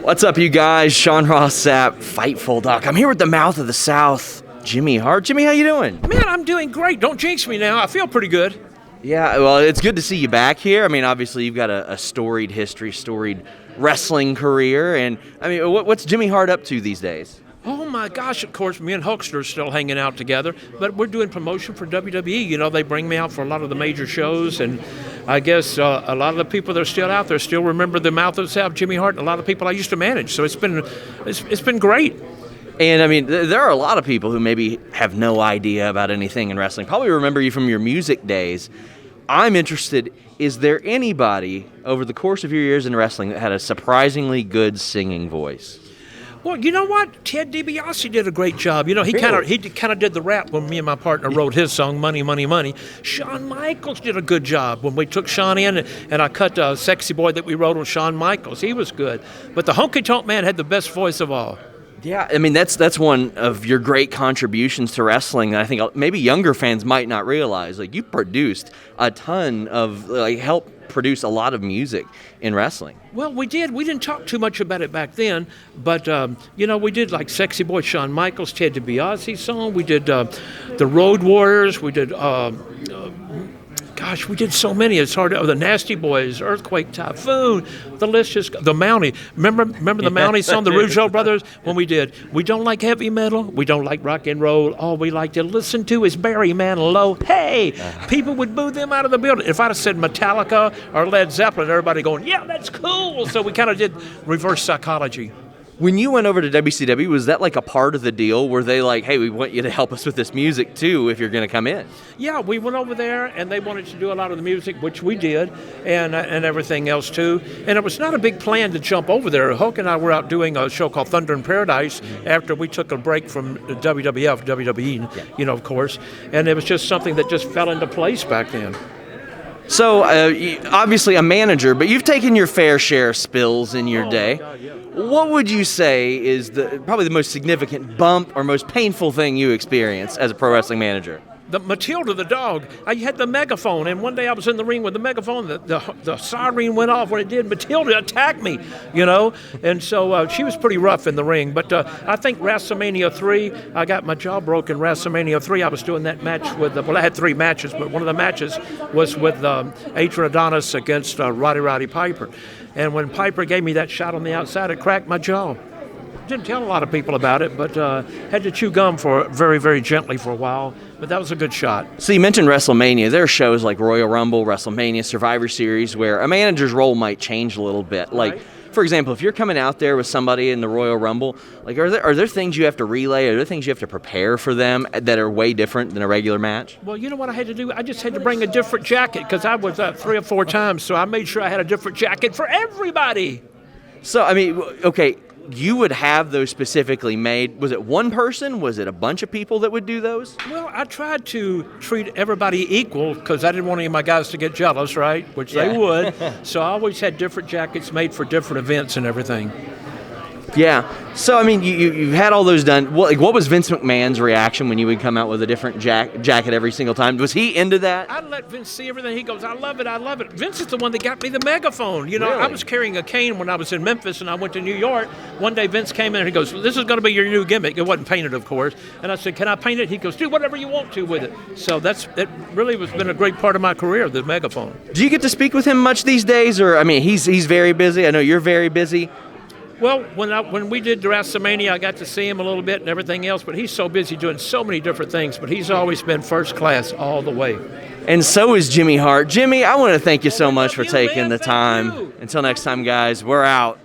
What's up, you guys? Sean Ross Sapp, Fightful Doc. I'm here with the mouth of the South, Jimmy Hart. Jimmy, how you doing? Man, I'm doing great. Don't jinx me now. I feel pretty good. Yeah, well, it's good to see you back here. I mean, obviously, you've got a storied history, storied wrestling career. And, I mean, what's Jimmy Hart up to these days? Oh, my gosh, of course, me and Hulkster are still hanging out together. But we're doing promotion for WWE. You know, they bring me out for a lot of the major shows. And I guess a lot of the people that are still out there still remember the mouth of the South, Jimmy Hart, and a lot of people I used to manage. So it's been great. And, I mean, there are a lot of people who maybe have no idea about anything in wrestling, probably remember you from your music days. I'm interested, is there anybody over the course of your years in wrestling that had a surprisingly good singing voice? Well, you know what? Ted DiBiase did a great job. You know, he kind of did the rap when me and my partner wrote his song, Money, Money, Money. Shawn Michaels did a good job when we took Shawn in, and I cut Sexy Boy that we wrote on Shawn Michaels. He was good. But the Honky Tonk Man had the best voice of all. Yeah, I mean, that's one of your great contributions to wrestling that I think maybe younger fans might not realize. Like, you produced a ton of, help produce a lot of music in wrestling. Well, we did. We didn't talk too much about it back then, but, we did like Sexy Boy, Shawn Michaels, Ted DiBiase song. We did the Road Warriors. We did... we did so many. It's hard. The Nasty Boys, Earthquake, Typhoon. The list just the Mountie. Remember the Mountie song, the Rougeau Brothers. When we don't like heavy metal. We don't like rock and roll. All we like to listen to is Barry Manilow. Hey, people would boo them out of the building. If I'd have said Metallica or Led Zeppelin, everybody going, yeah, that's cool. So we kind of did reverse psychology. When you went over to WCW, was that like a part of the deal? Were they like, hey, we want you to help us with this music too if you're going to come in? Yeah, we went over there and they wanted to do a lot of the music, which we did, and everything else too. And it was not a big plan to jump over there. Hulk and I were out doing a show called Thunder in Paradise after we took a break from WWF, WWE, of course. And it was just something that just fell into place back then. So, obviously a manager, but you've taken your fair share of spills in your day. God, yeah. What would you say is probably the most significant bump or most painful thing you experienced as a pro wrestling manager? The Matilda, the dog, I had the megaphone, and one day I was in the ring with the megaphone, the siren went off when it did. Matilda attacked me, and so she was pretty rough in the ring. But I think WrestleMania 3, I got my jaw broken. WrestleMania 3, I was doing that match I had 3 matches, but one of the matches was with Adrian Adonis against Roddy Piper. And when Piper gave me that shot on the outside, it cracked my jaw. Didn't tell a lot of people about it, but had to chew gum for very, very gently for a while. But that was a good shot. So you mentioned WrestleMania. There are shows like Royal Rumble, WrestleMania, Survivor Series where a manager's role might change a little bit. Like, right. For example, if you're coming out there with somebody in the Royal Rumble, like are there things you have to relay? Are there things you have to prepare for them that are way different than a regular match? Well, you know what I had to do? I just had to bring a different jacket because I was 3 or 4 times, so I made sure I had a different jacket for everybody. So, I mean, okay, you would have those specifically made. Was it one person? Was it a bunch of people that would do those? Well, I tried to treat everybody equal because I didn't want any of my guys to get jealous, right? Which they would. So I always had different jackets made for different events and everything. Yeah. So, I mean, you've had all those done. What was Vince McMahon's reaction when you would come out with a different jacket every single time? Was he into that? I'd let Vince see everything. He goes, I love it. Vince is the one that got me the megaphone. Really? I was carrying a cane when I was in Memphis and I went to New York. One day Vince came in and he goes, this is going to be your new gimmick. It wasn't painted, of course. And I said, can I paint it? He goes, do whatever you want to with it. So it really has been a great part of my career, the megaphone. Do you get to speak with him much these days? Or, I mean, he's very busy. I know you're very busy. Well, when we did WrestleMania, I got to see him a little bit and everything else, but he's so busy doing so many different things, but he's always been first class all the way. And so is Jimmy Hart. Jimmy, I want to thank you so much for taking the time. Until next time, guys, we're out.